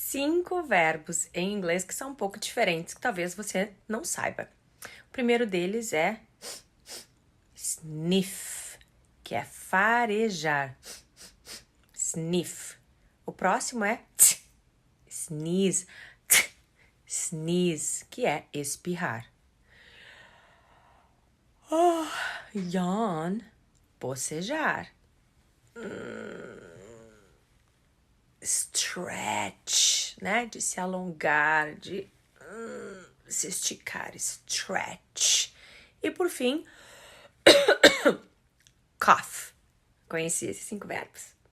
5 verbos em inglês que são um pouco diferentes, que talvez você não saiba. O primeiro deles é sniff, que é farejar. Sniff. O próximo é sneeze. Sneeze, que é espirrar. Yawn, bocejar. Stretch, né? De se alongar, de se esticar. Stretch. E por fim, cough. Conheci esses 5 verbos.